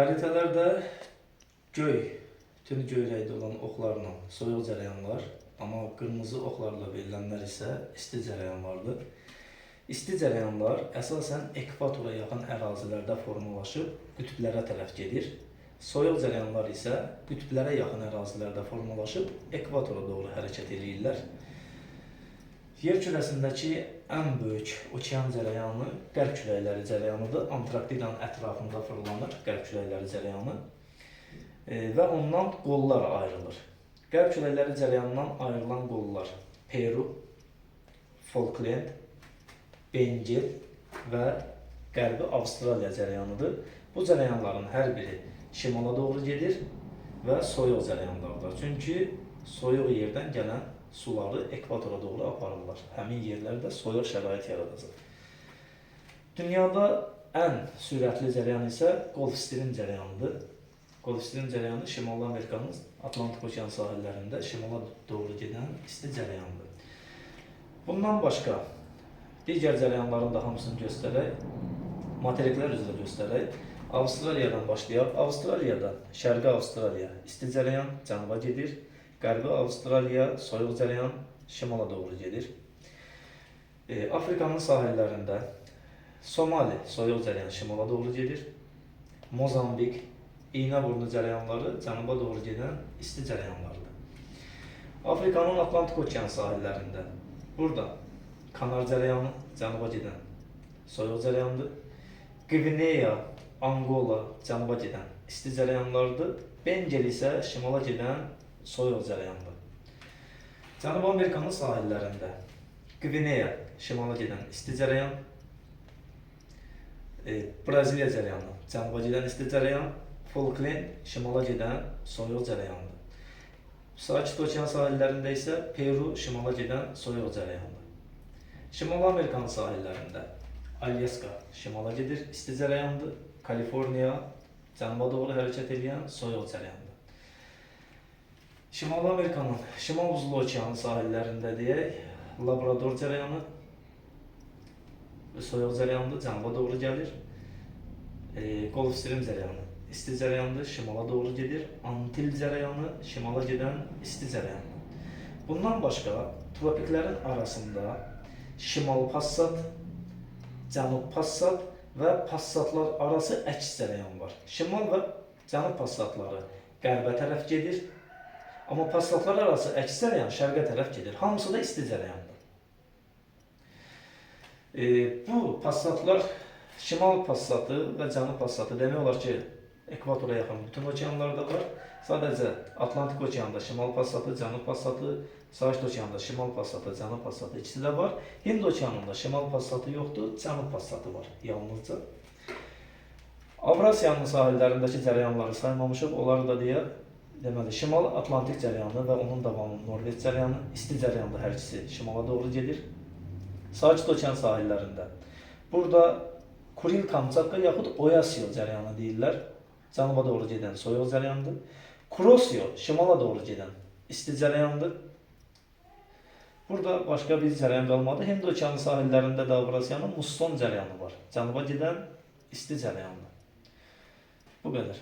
Xəritələrdə göy, bütün göy rəngdə olan oxlarla soyuq cərəyanlar, amma qırmızı oxlarla verilənlər isə isti cərəyanlardır. İsti cərəyanlar əsasən ekvatora yaxın ərazilərdə formalaşıb qütblərə tərəf gedir. Soyuq cərəyanlar isə qütblərə yaxın ərazilərdə formalaşıb ekvatora doğru hərəkət edirlər. Yer kürəsindəki ən böyük okean cərəyanı qərb küləkləri cərəyanıdır. Antarktidanın ətrafında fırlanır qərb küləkləri cərəyanı və ondan qollar ayrılır. Qərb küləkləri cərəyanından ayrılan qollar Peru, Falkland, Bengel və Qərbi Avstraliya cərəyanıdır. Bu cərəyanların hər biri şimala doğru gedir və soyuq cərəyanlardır. Çünki soyuq yerdən gələn suları ekvatora doğru aparırlar. Həmin yerlərdə soyuq şərait yaradacaq. Dünyada ən sürətli cərəyan isə Qolf Stream cərəyanıdır. Qolf Stream cərəyanı Şimali Amerikanın Atlantik okean sahillərində şimala doğru gedən isti cərəyandır. Bundan başqa digər cərəyanların da hamısını göstərək, materiklər üzrə göstərək. Avstraliyadan başlayaq. Avstraliyadan Şərqi Avstraliya isti cərəyan cənuba gedir. Qərbi Avstraliya soyuq cərəyan şimala doğru gedir. Afrikanın sahillərində Somali soyuq cərəyan şimala doğru gedir. Mozambik, İğnəburnu cərəyanları cənuba doğru gedən isti cərəyanlardır. Afrikanın Atlantik okean sahillərində burada Kanar cərəyanı cənuba gedən soyuq cərəyandır. Qvineya, Angola cənuba gedən isti cərəyanlardır. Bengel isə şimala gedən soyuq cərəyandır. Cənubi Amerikanın sahillərində Qvineya şimala gedən isti cərəyan, Braziliya cərəyanı cənuba gedən isti cərəyan, Falkland şimala gedən soyuq cərəyandır. Sakit okean sahillərində isə Peru şimala gedən soyuq cərəyandır. Şimali Amerikanın sahillərində Alyaska şimala gedir, isti cərəyandır. Kaliforniya cənuba doğru hərəkət edən soyuq cərəyandır. Şimali Amerikanın Şimal Buzlu okeanı sahillərində deyək, Labrador cərəyanı soyuq cərəyandır, cənuba doğru gəlir. Qolf Stream cərəyanı isti cərəyandır, şimala doğru gedir. Antil cərəyanı şimala gedən isti cərəyandır. Bundan başqa tropiklərin arasında Şimal Passat, Cənub Passat və Passatlar arası əks cərəyan var. Şimal və Cənub Passatları qərbə tərəf gedir. Amma passatlar arası əks cərəyan şərqə tərəf gedir. Hamısı da isti cərəyandır. Bu passatlar şimal passatı və cənub passatı demək olar ki, ekvatora yaxın bütün okeanlarda var. Sadəcə Atlantik okeanda şimal passatı, cənub passatı, Sakit okeanda şimal passatı, cənub passatı ikisi də var. Hind okeanında şimal passatı yoxdur, cənub passatı var yalnızca. Avrasiyanın sahillərindəki cərəyanları saymamışıq, onları da deyək. Deməli, Şimal Atlantik cərəyanı və onun davamı Norveç cərəyanı, isti cərəyanda hər ikisi şimala doğru gedir. Sakit okean sahillərində. Burada Kuril-Kamçatka yaxud Oyasio cərəyanı deyirlər. Cənuba doğru gedən soyuq cərəyandır. Kurosio şimala doğru gedən isti cərəyandır. Burada başqa bir cərəyan qalmadı. Hind okeanı sahillərində də Avrasiyanın Musson cərəyanı var. Cənuba gedən isti cərəyandır. Bu qədər.